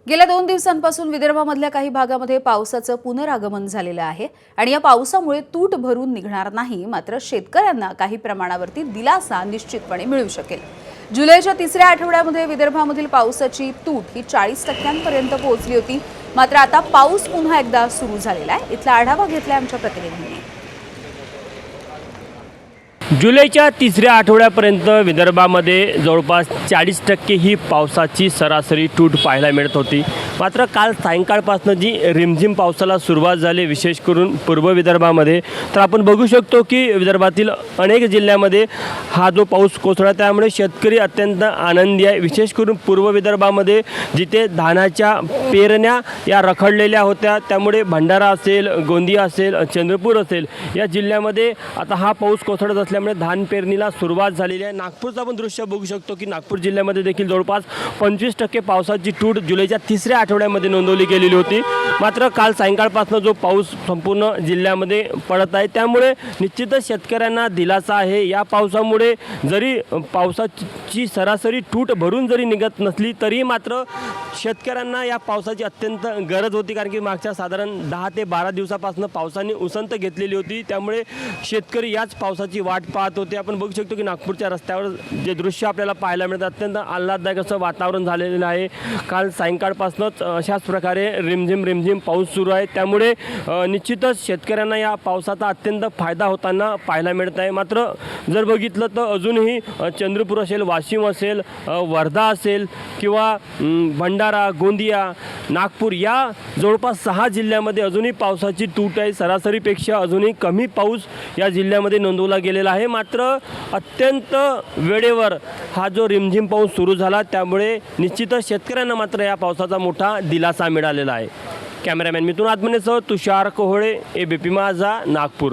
गेल्या 2 दिवसांपासून विदर्भामधल्या काही भागामध्ये पावसाचं पुनरागमन झालेलं आहे आणि या पावसामुळे तूट भरून निघणार नाही, मात्र शेतकऱ्यांना काही प्रमाणावरती दिलासा निश्चितपणे मिळू शकेल। जुलैच्या तिसऱ्या आठवड्यामध्ये विदर्भामधील पावसाची तूट ही 40% पोहोचली होती, मात्र आता पाऊस पुन्हा एकदा सुरू झालेला आहे। इथला आढावा घेतलाय आमच्या प्रतिनिधींनी। जुलैच्या तिसऱ्या आठवड्यापर्यंत विदर्भामध्ये जवळपास 40% ही पावसाची सरासरी तूट पाहायला मिळत होती। मात्र काल सायंकाळपासून जी रिमझिम पावसाला सुरुवात झाली, विशेष करून पूर्व विदर्भामध्ये, तर आपण बघू शकतो की विदर्भातील अनेक जिल्ह्यामध्ये हा जो पाऊस कोसळला, त्यामुळे शेतकरी अत्यंत आनंदी आहे। विशेष करून पूर्व विदर्भामध्ये जिथे धानाच्या पेरण्या या रखडलेल्या होत्या, त्यामुळे भंडारा असेल, गोंदिया असेल, चंद्रपूर असेल, या जिल्ह्यामध्ये आता हा पाऊस कोसळत असल्यामुळे धान पेरणीला सुरुवात झालेली आहे। नागपूरचं आपण दृश्य बघू शकतो की नागपूर जिल्ह्यामध्ये देखील जवळपास 25% पावसाची तूट जुलैच्या तिसऱ्या आठवड्यामध्ये नोंदवली गेलेली होती। मात्र काल सायंकाळपासून जो पाऊस संपूर्ण जिल्ह्यामध्ये पडत आहे, त्यामुळे निश्चितच शेतकऱ्यांना दिलासा आहे। या पावसामुळे जरी पावसाची सरासरी तूट भरून जरी निघत नसली, तरी मात्र शेतकऱ्यांना या पावसाची अत्यंत गरज होती, कारण की मागच्या साधारण 10 ते 12 दिवसापासून पावसाने उसंत घेतलेली होती। त्यामुळे शेतकरी याच पावसाची वाट पाहत होते। आपण बघू शकतो की नागपूरच्या रस्त्यावर जे दृश्य आपल्याला पाहायला मिळतं, अत्यंत आल्हाददायक असं वातावरण झालेलं आहे। काल सायंकाळपासूनच अशाच प्रकारे रिमझिम पाऊस सुरू आहे, त्यामुळे निश्चितच शेतकऱ्यांना या पावसाचा अत्यंत फायदा होताना पाहायला मिळत आहे। मात्र जर बघितलं तर अजूनही चंद्रपूर असेल, वाशिम असेल, वर्धा असेल किंवा भंडारा, गोंदिया, नागपूर या जवळपास 6 जिल्ह्यामध्ये अजूनही पावसाची तूट आहे। सरासरीपेक्षा अजूनही कमी पाऊस या जिल्ह्यामध्ये नोंदवला गेलेला आहे। मात्र अत्यंत वेळेवर हा जो रिमझिम पाऊस सुरू झाला, त्यामुळे निश्चितच शेतकऱ्यांना मात्र या पावसाचा मोठा दिलासा मिळालेला आहे। कॅमेरामॅन मिथुन आत्मनेसह तुषार कोहळे, ABP माझा, नागपूर।